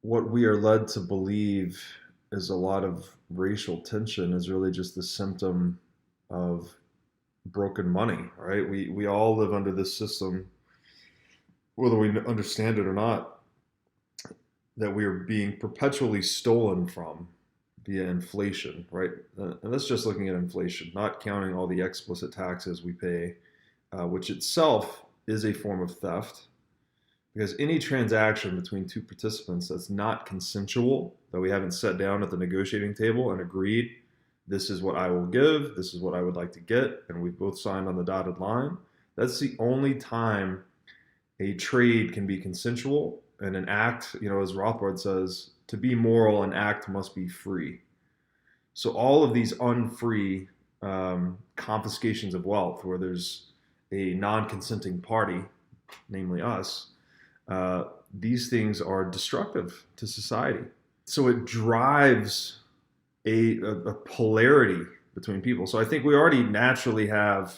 what we are led to believe is a lot of racial tension is really just the symptom of broken money, right? We all live under this system, whether we understand it or not, that we are being perpetually stolen from via inflation, right? And that's just looking at inflation, not counting all the explicit taxes we pay, which itself is a form of theft. Because any transaction between two participants that's not consensual, that we haven't sat down at the negotiating table and agreed, this is what I will give, this is what I would like to get, and we've both signed on the dotted line, that's the only time a trade can be consensual. And an act, as Rothbard says, to be moral, an act must be free. So all of these unfree confiscations of wealth, where there's a non-consenting party, namely us, uh, these things are destructive to society. So it drives a polarity between people. So I think we already naturally have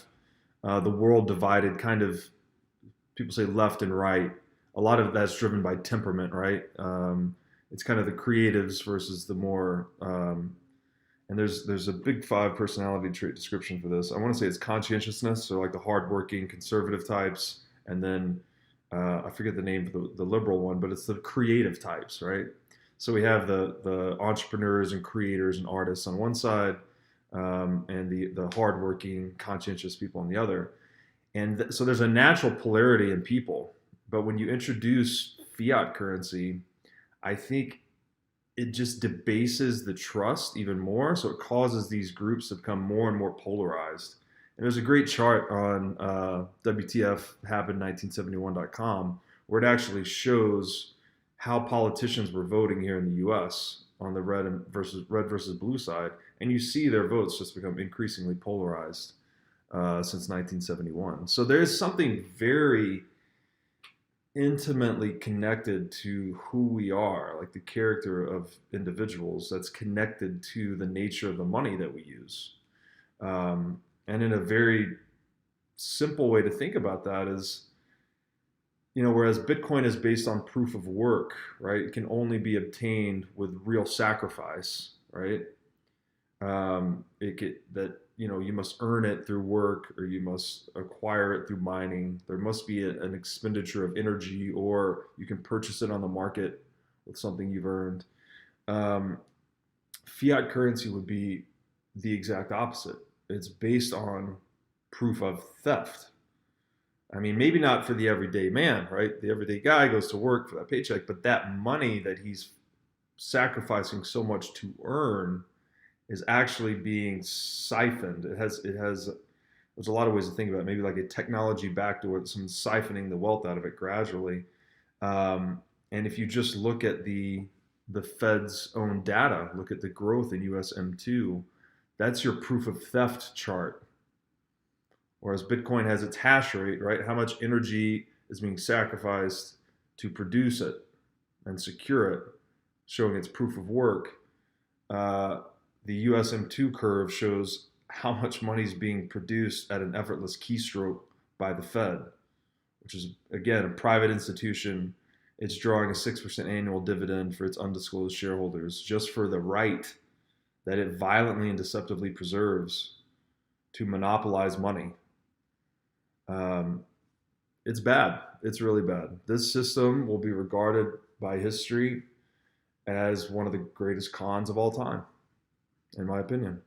the world divided, kind of, people say left and right. A lot of that's driven by temperament, right? It's kind of the creatives versus the more, and there's a big five personality trait description for this. I want to say it's conscientiousness, so like the hardworking conservative types, and then I forget the name of the liberal one, but it's the creative types, right? So we have the entrepreneurs and creators and artists on one side, and the hardworking, conscientious people on the other. And so there's a natural polarity in people. But when you introduce fiat currency, I think it just debases the trust even more. So it causes these groups to become more and more polarized. And there's a great chart on WTFhappened1971.com where it actually shows how politicians were voting here in the U.S. on the red versus blue side, and you see their votes just become increasingly polarized since 1971. So there is something very intimately connected to who we are, like the character of individuals, that's connected to the nature of the money that we use. And in a very simple way to think about that is, whereas Bitcoin is based on proof of work, right? It can only be obtained with real sacrifice, right? You must earn it through work, or you must acquire it through mining. There must be an expenditure of energy, or you can purchase it on the market with something you've earned. Um, Fiat currency would be the exact opposite. It's based on proof of theft. I mean, maybe not for the everyday man, right? The everyday guy goes to work for that paycheck, but that money that he's sacrificing so much to earn is actually being siphoned. There's a lot of ways to think about it. Maybe like a technology backdoor, someone's siphoning the wealth out of it gradually. And if you just look at the Fed's own data, look at the growth in USM2, that's your proof of theft chart. Whereas Bitcoin has its hash rate, right? How much energy is being sacrificed to produce it and secure it, showing its proof of work. The USM2 curve shows how much money is being produced at an effortless keystroke by the Fed, which is, again, a private institution. It's drawing a 6% annual dividend for its undisclosed shareholders just for the right that it violently and deceptively preserves to monopolize money. It's bad. It's really bad. This system will be regarded by history as one of the greatest cons of all time, in my opinion.